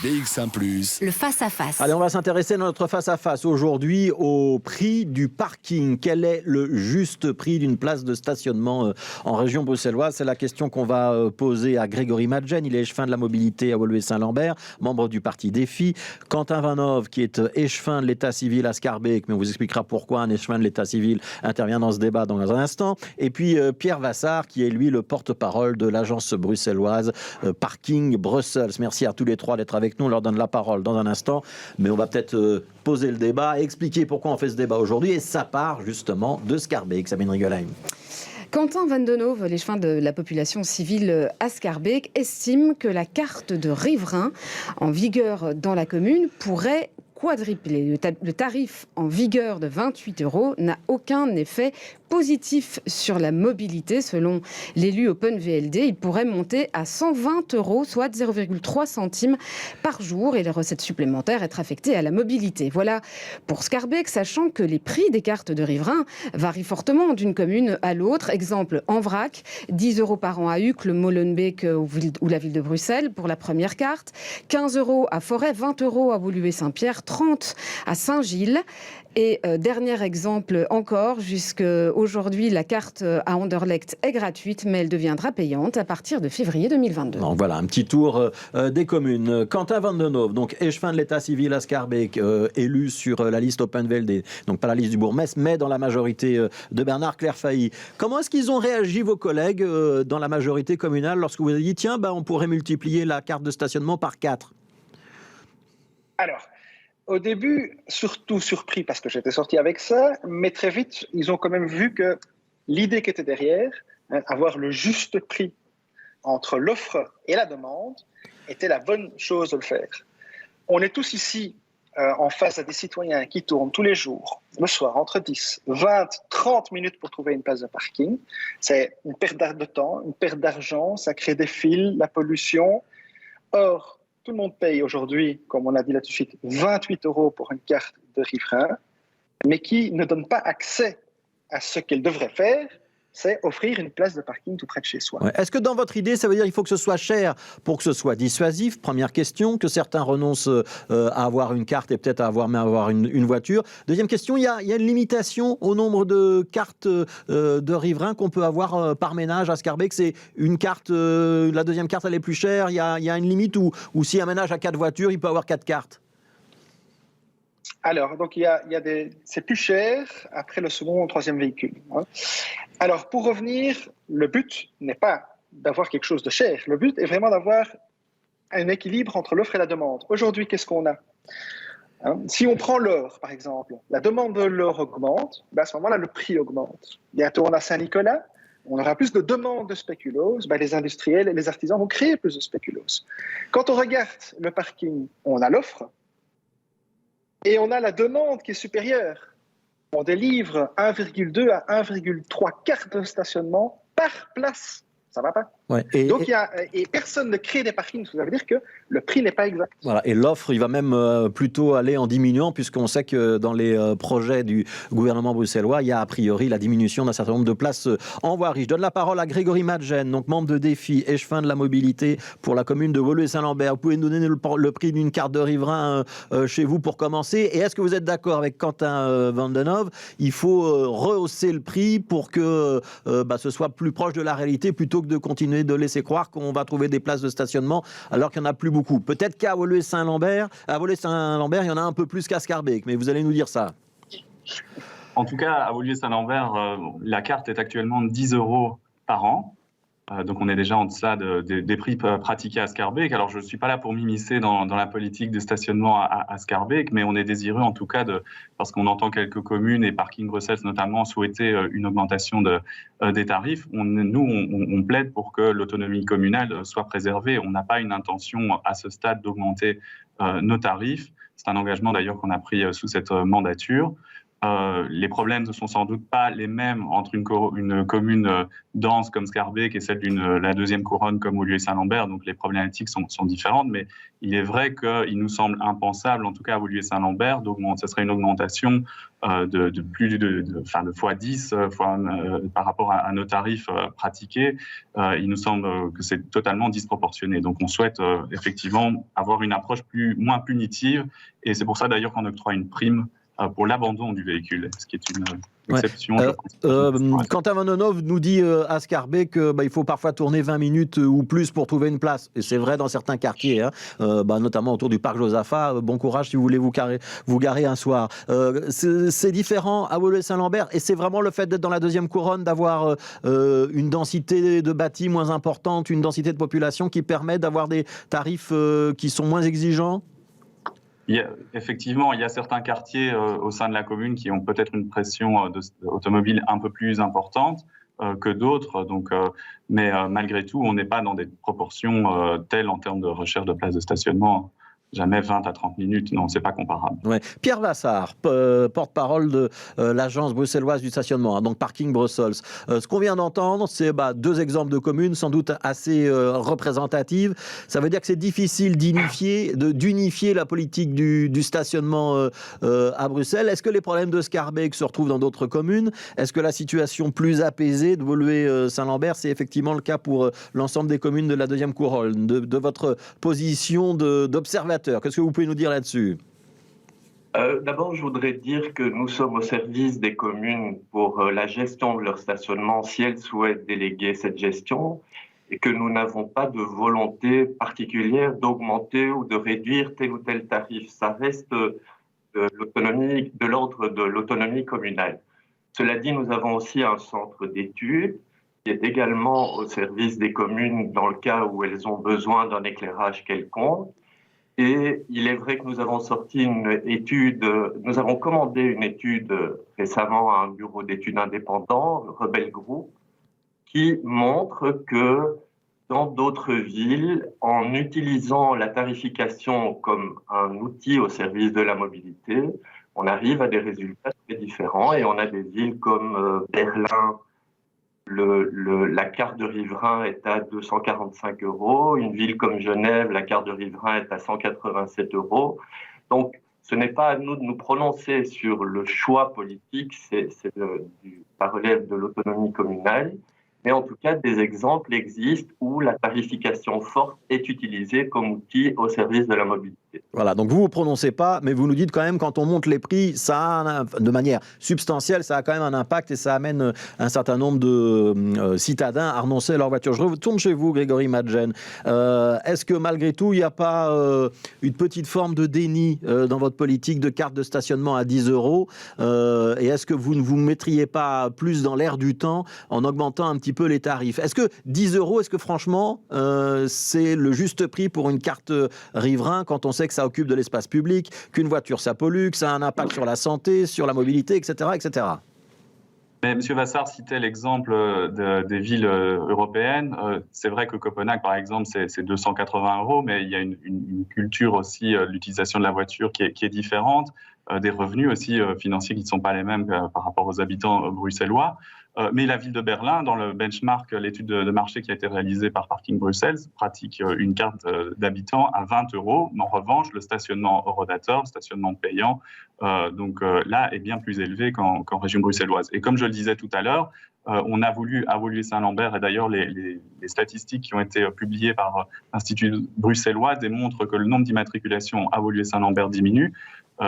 BX1+. Le face-à-face. Allez, on va s'intéresser dans notre face-à-face aujourd'hui au prix du parking. Quel est le juste prix d'une place de stationnement en région bruxelloise? C'est la question qu'on va poser à Grégory Madjen. Il est échevin de la mobilité à Woluwe-Saint-Lambert, membre du parti Défi. Quentin Vanhove, qui est échevin de l'état civil à Schaerbeek, mais on vous expliquera pourquoi un échevin de l'état civil intervient dans ce débat dans un instant. Et puis Pierre Vassart, qui est lui le porte-parole de l'agence bruxelloise Parking Brussels. Merci à tous les trois d'être avec nous. On leur donne la parole dans un instant, mais on va peut-être poser le débat, expliquer pourquoi on fait ce débat aujourd'hui, et ça part justement de Schaerbeek. Sabine Rigolheim. Quentin Vandenove, l'échevin de la population civile à Schaerbeek, estime que la carte de riverain en vigueur dans la commune pourrait quadrupler. Le tarif en vigueur de 28 € n'a aucun effet positif sur la mobilité. Selon l'élu Open VLD, il pourrait monter à 120 €, soit 0,3 centimes par jour, et les recettes supplémentaires être affectées à la mobilité. Voilà pour Schaerbeek, sachant que les prix des cartes de riverains varient fortement d'une commune à l'autre. Exemple, en vrac, 10 € par an à Uccle, Molenbeek ou la ville de Bruxelles pour la première carte, 15 € à Forêt, 20 € à Woluwe-Saint-Pierre, 30 à Saint-Gilles. Et dernier exemple encore, jusqu'aujourd'hui, la carte à Anderlecht est gratuite, mais elle deviendra payante à partir de février 2022. Donc voilà, un petit tour des communes. Quentin Vandenove, donc échevin de l'état civil à Schaerbeek, élu sur la liste Open VLD, donc pas la liste du bourgmestre, mais dans la majorité de Bernard Clairfailly. Comment est-ce qu'ils ont réagi, vos collègues, dans la majorité communale, lorsque vous avez dit, tiens, on pourrait multiplier la carte de stationnement par 4? Alors, au début, surtout surpris parce que j'étais sorti avec ça, mais très vite, ils ont quand même vu que l'idée qui était derrière, avoir le juste prix entre l'offre et la demande, était la bonne chose de le faire. On est tous ici en face à des citoyens qui tournent tous les jours, le soir, entre 10, 20, 30 minutes pour trouver une place de parking. C'est une perte de temps, une perte d'argent, ça crée des files, la pollution. Or, tout le monde paye aujourd'hui, comme on a dit là tout de suite, 28 € pour une carte de riverain, mais qui ne donne pas accès à ce qu'elle devrait faire, c'est offrir une place de parking tout près de chez soi. Ouais. Est-ce que dans votre idée, ça veut dire qu'il faut que ce soit cher pour que ce soit dissuasif? Première question, que certains renoncent à avoir une carte et peut-être à avoir une voiture. Deuxième question, il y a une limitation au nombre de cartes de riverains qu'on peut avoir par ménage à Schaerbeek. C'est une carte, la deuxième carte elle est plus chère, il y a une limite où si un ménage a 4 voitures, il peut avoir 4 cartes? Alors, donc c'est plus cher après le second ou troisième véhicule. Alors, pour revenir, le but n'est pas d'avoir quelque chose de cher. Le but est vraiment d'avoir un équilibre entre l'offre et la demande. Aujourd'hui, qu'est-ce qu'on a? Si on prend l'or, par exemple, la demande de l'or augmente, à ce moment-là, le prix augmente. Bientôt, on a Saint-Nicolas, on aura plus de demandes de spéculoos, les industriels et les artisans vont créer plus de spéculoos. Quand on regarde le parking, on a l'offre, et on a la demande qui est supérieure. On délivre 1,2 à 1,3 cartes de stationnement par place. Ça ne va pas. Ouais, donc, et personne ne crée des parkings. Ça veut dire que le prix n'est pas exact. Voilà, et l'offre, il va même plutôt aller en diminuant, puisqu'on sait que dans les projets du gouvernement bruxellois, il y a a priori la diminution d'un certain nombre de places en voirie. Je donne la parole à Grégory Madjen, donc membre de Défi, échevin de la mobilité pour la commune de Woluwe-Saint-Lambert. Vous pouvez nous donner le prix d'une carte de riverain chez vous pour commencer? Et est-ce que vous êtes d'accord avec Quentin Vandenove? Il faut rehausser le prix pour que ce soit plus proche de la réalité, plutôt que de continuer de laisser croire qu'on va trouver des places de stationnement alors qu'il n'y en a plus beaucoup. Peut-être qu'à Woluwe-Saint-Lambert, il y en a un peu plus qu'à Schaerbeek, mais vous allez nous dire ça. En tout cas, à Woluwe-Saint-Lambert, la carte est actuellement de 10 € par an. Donc on est déjà en deçà des prix pratiqués à Schaerbeek. Alors je ne suis pas là pour m'immiscer dans la politique de stationnement à Schaerbeek, mais on est désireux en tout cas, parce qu'on entend quelques communes et Parking Bruxelles notamment souhaiter une augmentation des tarifs. On plaide pour que l'autonomie communale soit préservée. On n'a pas une intention à ce stade d'augmenter nos tarifs. C'est un engagement d'ailleurs qu'on a pris sous cette mandature. Les problèmes ne sont sans doute pas les mêmes entre une commune dense comme Scarbeck et celle de la deuxième couronne comme Woluwe-Saint-Lambert, donc les problématiques sont différentes, mais il est vrai qu'il nous semble impensable, en tout cas à Woluwe-Saint-Lambert, ce serait une augmentation de plus de x10 par rapport à nos tarifs pratiqués. Il nous semble que c'est totalement disproportionné. Donc on souhaite effectivement avoir une approche moins punitive, et c'est pour ça d'ailleurs qu'on octroie une prime pour l'abandon du véhicule, ce qui est une exception. Quentin Vandenove nous dit à Scarbeck qu'il faut parfois tourner 20 minutes ou plus pour trouver une place. Et c'est vrai dans certains quartiers, notamment autour du parc Josaphat. Bon courage si vous voulez vous garer un soir. C'est différent à Woluwe-Saint-Lambert, et c'est vraiment le fait d'être dans la deuxième couronne, d'avoir une densité de bâtis moins importante, une densité de population qui permet d'avoir des tarifs qui sont moins exigeants. Effectivement, il y a certains quartiers au sein de la commune qui ont peut-être une pression automobile un peu plus importante que d'autres. Mais malgré tout, on n'est pas dans des proportions telles en termes de recherche de places de stationnement. Jamais 20 à 30 minutes, non, c'est pas comparable. Ouais. Pierre Vassart, porte-parole de l'agence bruxelloise du stationnement, donc Parking Brussels. Ce qu'on vient d'entendre, c'est deux exemples de communes sans doute assez représentatives. Ça veut dire que c'est difficile d'unifier la politique du stationnement à Bruxelles. Est-ce que les problèmes de Scarbeck se retrouvent dans d'autres communes? Est-ce que la situation plus apaisée de Woluwe-Saint-Lambert, c'est effectivement le cas pour l'ensemble des communes de la deuxième couronne? De votre position d'observateur, qu'est-ce que vous pouvez nous dire là-dessus? D'abord, je voudrais dire que nous sommes au service des communes pour la gestion de leur stationnement si elles souhaitent déléguer cette gestion, et que nous n'avons pas de volonté particulière d'augmenter ou de réduire tel ou tel tarif. Ça reste de l'ordre de l'autonomie communale. Cela dit, nous avons aussi un centre d'études qui est également au service des communes dans le cas où elles ont besoin d'un éclairage quelconque. Et il est vrai que nous avons commandé une étude récemment à un bureau d'études indépendant, Rebel Group, qui montre que dans d'autres villes, en utilisant la tarification comme un outil au service de la mobilité, on arrive à des résultats très différents. Et on a des villes comme Berlin. La carte de riverain est à 245 €. Une ville comme Genève, la carte de riverain est à 187 €. Donc, ce n'est pas à nous de nous prononcer sur le choix politique, ça relève de l'autonomie communale. Mais en tout cas, des exemples existent où la tarification forte est utilisée comme outil au service de la mobilité. Voilà, donc vous ne vous prononcez pas, mais vous nous dites quand même, quand on monte les prix, de manière substantielle, ça a quand même un impact et ça amène un certain nombre de citadins à renoncer à leur voiture. Je retourne chez vous, Grégory Madjen. Est-ce que malgré tout, il n'y a pas une petite forme de déni dans votre politique de carte de stationnement à 10 €? Et est-ce que vous ne vous mettriez pas plus dans l'air du temps en augmentant un petit peu les tarifs? Est-ce que 10 €, est-ce que franchement, c'est le juste prix pour une carte riverain quand on sait que ça occupe de l'espace public, qu'une voiture ça pollue, que ça a un impact sur la santé, sur la mobilité, etc. etc. Mais M. Vassart citait l'exemple des villes européennes. C'est vrai que Copenhague, par exemple, c'est 280 €, mais il y a une culture aussi de l'utilisation de la voiture qui est différente, des revenus aussi financiers qui ne sont pas les mêmes par rapport aux habitants bruxellois. Mais la ville de Berlin, dans le benchmark, l'étude de marché qui a été réalisée par Parking Brussels, pratique une carte d'habitant à 20 €. En revanche, le stationnement Eurodator, le stationnement payant, là, est bien plus élevé qu'en région bruxelloise. Et comme je le disais tout à l'heure, on a voulu à Woluwe-Saint-Lambert, et d'ailleurs les statistiques qui ont été publiées par l'Institut bruxellois démontrent que le nombre d'immatriculations à Woluwe-Saint-Lambert diminue.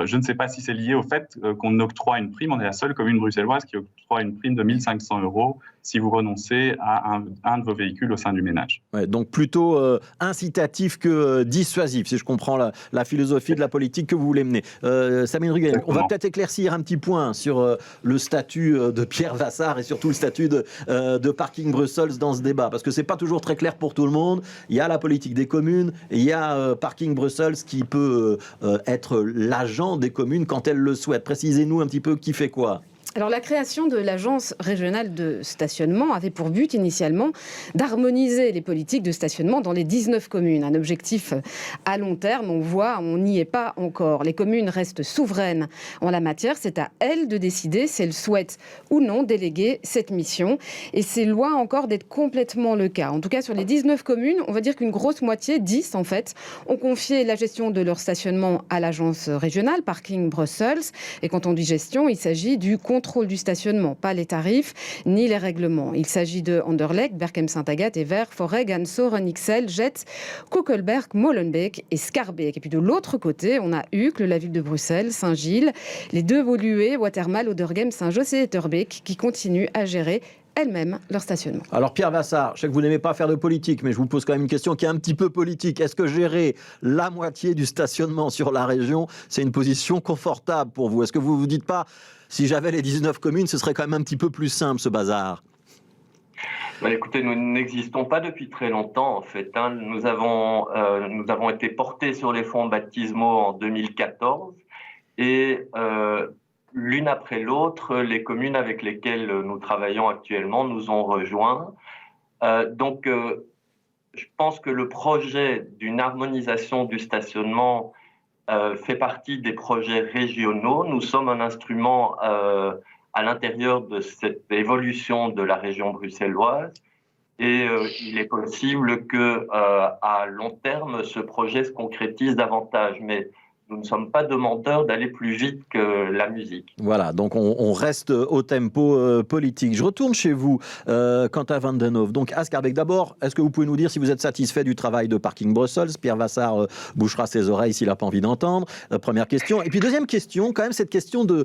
Je ne sais pas si c'est lié au fait qu'on octroie une prime. On est la seule commune bruxelloise qui octroie une prime de 1 500 € si vous renoncez à un de vos véhicules au sein du ménage. Ouais, donc plutôt incitatif que dissuasif, si je comprends la philosophie de la politique que vous voulez mener. Sabine Rugen, on va peut-être éclaircir un petit point sur le statut de Pierre Vassart et surtout le statut de Parking Brussels dans ce débat, parce que c'est pas toujours très clair pour tout le monde. Il y a la politique des communes, et il y a Parking Brussels qui peut être l'agent des communes quand elles le souhaitent. Précisez-nous un petit peu qui fait quoi. Alors la création de l'agence régionale de stationnement avait pour but initialement d'harmoniser les politiques de stationnement dans les 19 communes. Un objectif à long terme, on n'y est pas encore. Les communes restent souveraines en la matière, c'est à elles de décider si elles souhaitent ou non déléguer cette mission. Et c'est loin encore d'être complètement le cas. En tout cas, sur les 19 communes, on va dire qu'une grosse moitié, 10 en fait, ont confié la gestion de leur stationnement à l'agence régionale Parking Brussels. Et quand on dit gestion, il s'agit du contrôle du stationnement, pas les tarifs ni les règlements. Il s'agit de Anderlecht, Berchem-Saint-Agathe, Evere, Forêt, Ganso, Renixel, Jets, Koekelberg, Molenbeek et Schaerbeek. Et puis de l'autre côté, on a Uccle, la ville de Bruxelles, Saint-Gilles, les deux Woluwe, Watermal, Oderghem, Saint-Josse et Etterbeek qui continuent à gérer elles-mêmes leur stationnement. Alors Pierre Vassart, je sais que vous n'aimez pas faire de politique, mais je vous pose quand même une question qui est un petit peu politique. Est-ce que gérer la moitié du stationnement sur la région, c'est une position confortable pour vous? Est-ce que vous ne vous dites pas, si j'avais les 19 communes, ce serait quand même un petit peu plus simple ce bazar? Écoutez, nous n'existons pas depuis très longtemps en fait. Nous avons été portés sur les fonds baptismaux en 2014 et l'une après l'autre, les communes avec lesquelles nous travaillons actuellement nous ont rejoints. Donc, je pense que le projet d'une harmonisation du stationnement fait partie des projets régionaux. Nous sommes un instrument à l'intérieur de cette évolution de la région bruxelloise et il est possible que à long terme, ce projet se concrétise davantage. Mais nous ne sommes pas demandeurs d'aller plus vite que la musique. Voilà, donc on reste au tempo politique. Je retourne chez vous, Quentin Van den Hove. Donc à Schaerbeek, d'abord, est-ce que vous pouvez nous dire si vous êtes satisfait du travail de Parking Brussels? Pierre Vassart bouchera ses oreilles s'il n'a pas envie d'entendre. Première question. Et puis deuxième question, quand même cette question de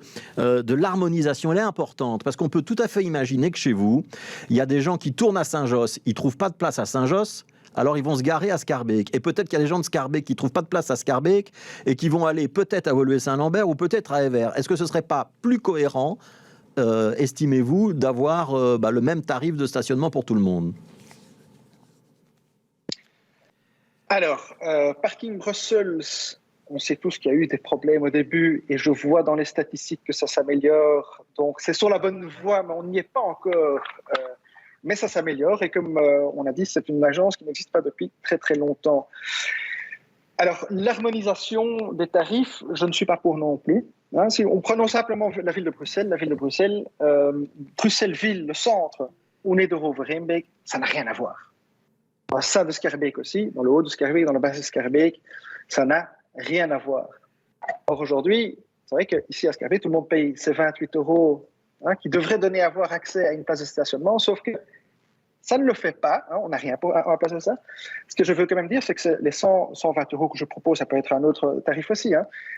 l'harmonisation, elle est importante, parce qu'on peut tout à fait imaginer que chez vous, il y a des gens qui tournent à Saint-Josse, ils ne trouvent pas de place à Saint-Josse, alors ils vont se garer à Schaerbeek. Et peut-être qu'il y a des gens de Schaerbeek qui ne trouvent pas de place à Schaerbeek et qui vont aller peut-être à Woluwe-Saint-Lambert ou peut-être à Evere. Est-ce que ce ne serait pas plus cohérent, estimez-vous, d'avoir le même tarif de stationnement pour tout le monde? Alors, Parking Brussels, on sait tous qu'il y a eu des problèmes au début et je vois dans les statistiques que ça s'améliore. Donc c'est sur la bonne voie, mais on n'y est pas encore. Mais ça s'améliore et comme on a dit, c'est une agence qui n'existe pas depuis très très longtemps. Alors, l'harmonisation des tarifs, je ne suis pas pour non plus. Si on prenons simplement la ville de Bruxelles, Bruxelles-Ville, le centre, où on est de Roverheembeek, ça n'a rien à voir. Dans ça de Schaerbeek aussi, dans le haut de Schaerbeek, dans le bas de Schaerbeek, ça n'a rien à voir. Or aujourd'hui, c'est vrai qu'ici à Schaerbeek, tout le monde paye ses 28 € qui devrait donner avoir accès à une place de stationnement, sauf que ça ne le fait pas, on n'a rien à place de ça. Ce que je veux quand même dire, c'est que les 120 € que je propose, ça peut être un autre tarif aussi,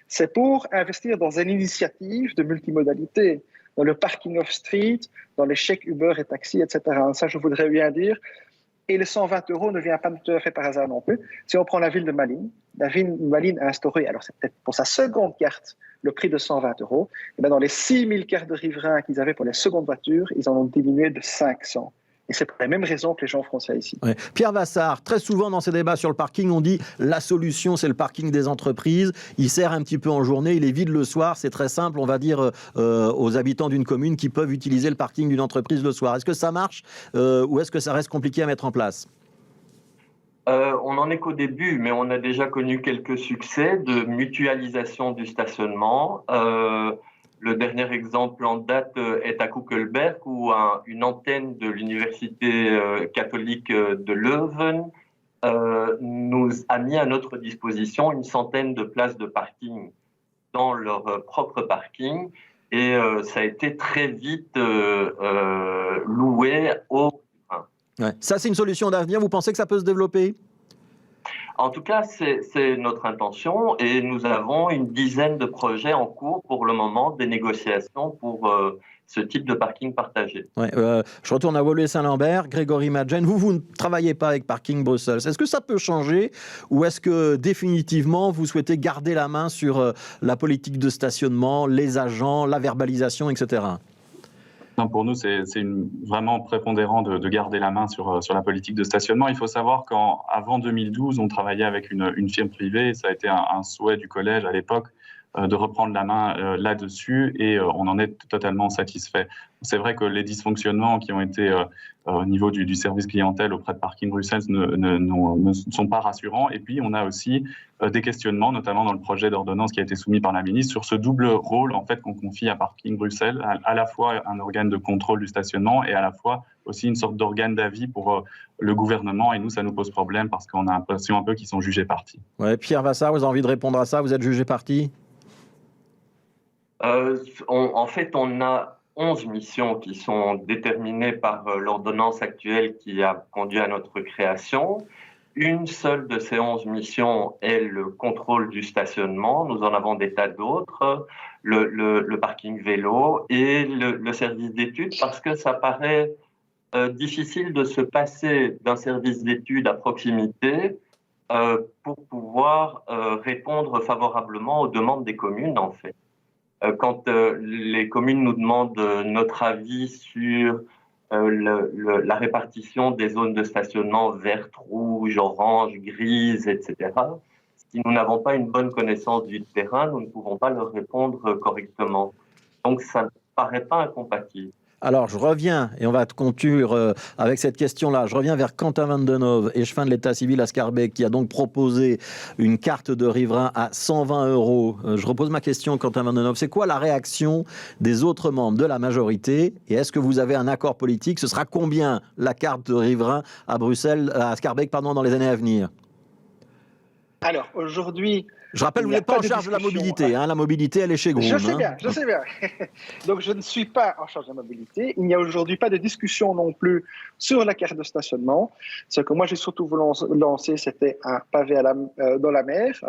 c'est pour investir dans une initiative de multimodalité, dans le parking off-street, dans les chèques Uber et taxi, etc. Ça, je voudrais bien dire. Et les 120 € ne vient pas tout à fait par hasard non plus. Si on prend la ville de Malines, la ville de Malines a instauré, alors c'est peut-être pour sa seconde carte, le prix de 120 €. Et bien dans les 6000 cartes de riverains qu'ils avaient pour les secondes voitures, ils en ont diminué de 500. Et c'est pour les mêmes raisons que les gens feront ça ici. Ouais. Pierre Vassart, très souvent dans ces débats sur le parking, on dit la solution, c'est le parking des entreprises. Il sert un petit peu en journée, il est vide le soir. C'est très simple, on va dire, aux habitants d'une commune qui peuvent utiliser le parking d'une entreprise le soir. Est-ce que ça marche ou est-ce que ça reste compliqué à mettre en place? On n'en est qu'au début, mais on a déjà connu quelques succès de mutualisation du stationnement. Le dernier exemple en date est à Koekelberg, où une antenne de l'université catholique de Leuven nous a mis à notre disposition une centaine de places de parking dans leur propre parking. Et ça a été très vite loué au... Ouais. Ça, c'est une solution d'avenir. Vous pensez que ça peut se développer ? En tout cas, c'est notre intention et nous avons une dizaine de projets en cours pour le moment, des négociations pour ce type de parking partagé. Ouais, je retourne à Woluwe-Saint-Lambert. Grégory Madjen, vous ne travaillez pas avec Parking Brussels. Est-ce que ça peut changer ou est-ce que définitivement vous souhaitez garder la main sur la politique de stationnement, les agents, la verbalisation, etc. Non, pour nous, c'est vraiment prépondérant de garder la main sur la politique de stationnement. Il faut savoir qu'avant 2012, on travaillait avec une firme privée. Ça a été un souhait du collège à l'époque de reprendre la main là-dessus et on en est totalement satisfait. C'est vrai que les dysfonctionnements qui ont été au niveau du service clientèle auprès de Parking Bruxelles ne sont pas rassurants. Et puis, on a aussi des questionnements, notamment dans le projet d'ordonnance qui a été soumis par la ministre, sur ce double rôle en fait, qu'on confie à Parking Bruxelles, à la fois un organe de contrôle du stationnement et à la fois aussi une sorte d'organe d'avis pour le gouvernement. Et nous, ça nous pose problème parce qu'on a l'impression un peu qu'ils sont jugés partis. Ouais, Pierre Vassar, vous avez envie de répondre à ça? Vous êtes jugé parti? En fait, on a 11 missions qui sont déterminées par l'ordonnance actuelle qui a conduit à notre création. Une seule de ces 11 missions est le contrôle du stationnement. Nous en avons des tas d'autres, le parking vélo et le service d'études, parce que ça paraît difficile de se passer d'un service d'études à proximité pour pouvoir répondre favorablement aux demandes des communes, en fait. Quand les communes nous demandent notre avis sur la répartition des zones de stationnement vertes, rouges, oranges, grises, etc., si nous n'avons pas une bonne connaissance du terrain, nous ne pouvons pas leur répondre correctement. Donc, ça ne paraît pas incompatible. Alors, je reviens, et on va conclure avec cette question-là. Je reviens vers Quentin Van Den Hove, échevin de l'état civil à Schaerbeek, qui a donc proposé une carte de riverain à 120 €. Je repose ma question, Quentin Van Den Hove. C'est quoi la réaction des autres membres de la majorité? Et est-ce que vous avez un accord politique? Ce sera combien la carte de riverain à Bruxelles, à Schaerbeek, pardon, dans les années à venir? Alors, aujourd'hui... Je rappelle, vous n'êtes pas en charge de la mobilité. Hein, la mobilité, elle est chez Groen. Je sais bien, je sais bien. Donc, je ne suis pas en charge de la mobilité. Il n'y a aujourd'hui pas de discussion non plus sur la carte de stationnement. Ce que moi, j'ai surtout voulu lancer, c'était un pavé dans la mer,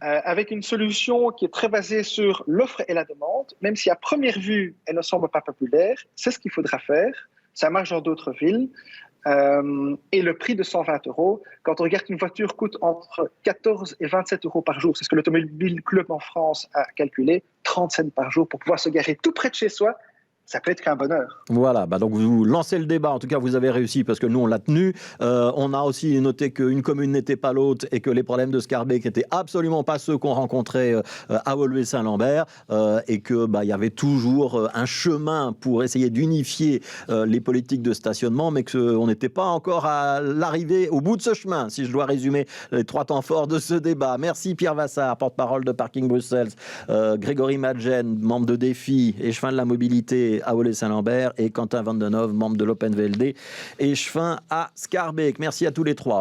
avec une solution qui est très basée sur l'offre et la demande. Même si à première vue, elle ne semble pas populaire, c'est ce qu'il faudra faire. Ça marche dans d'autres villes. Et le prix de 120 €, quand on regarde qu'une voiture coûte entre 14 et 27 € par jour, c'est ce que l'Automobile Club en France a calculé, 30 cents par jour pour pouvoir se garer tout près de chez soi, ça peut être qu'un bonheur. Voilà, donc vous lancez le débat, en tout cas vous avez réussi parce que nous on l'a tenu. On a aussi noté qu'une commune n'était pas l'autre et que les problèmes de Schaerbeek n'étaient absolument pas ceux qu'on rencontrait à Woluwe-Saint-Lambert et qu'il y avait toujours un chemin pour essayer d'unifier les politiques de stationnement, mais qu'on n'était pas encore à l'arrivée, au bout de ce chemin, si je dois résumer les 3 temps forts de ce débat. Merci Pierre Vassar, porte-parole de Parking Bruxelles, Grégory Madjen, membre de Défi, échevin de la mobilité à Woluwe-Saint-Lambert, et Quentin Van Den Hove, membre de l'Open VLD, échevin à Schaerbeek. Merci à tous les 3.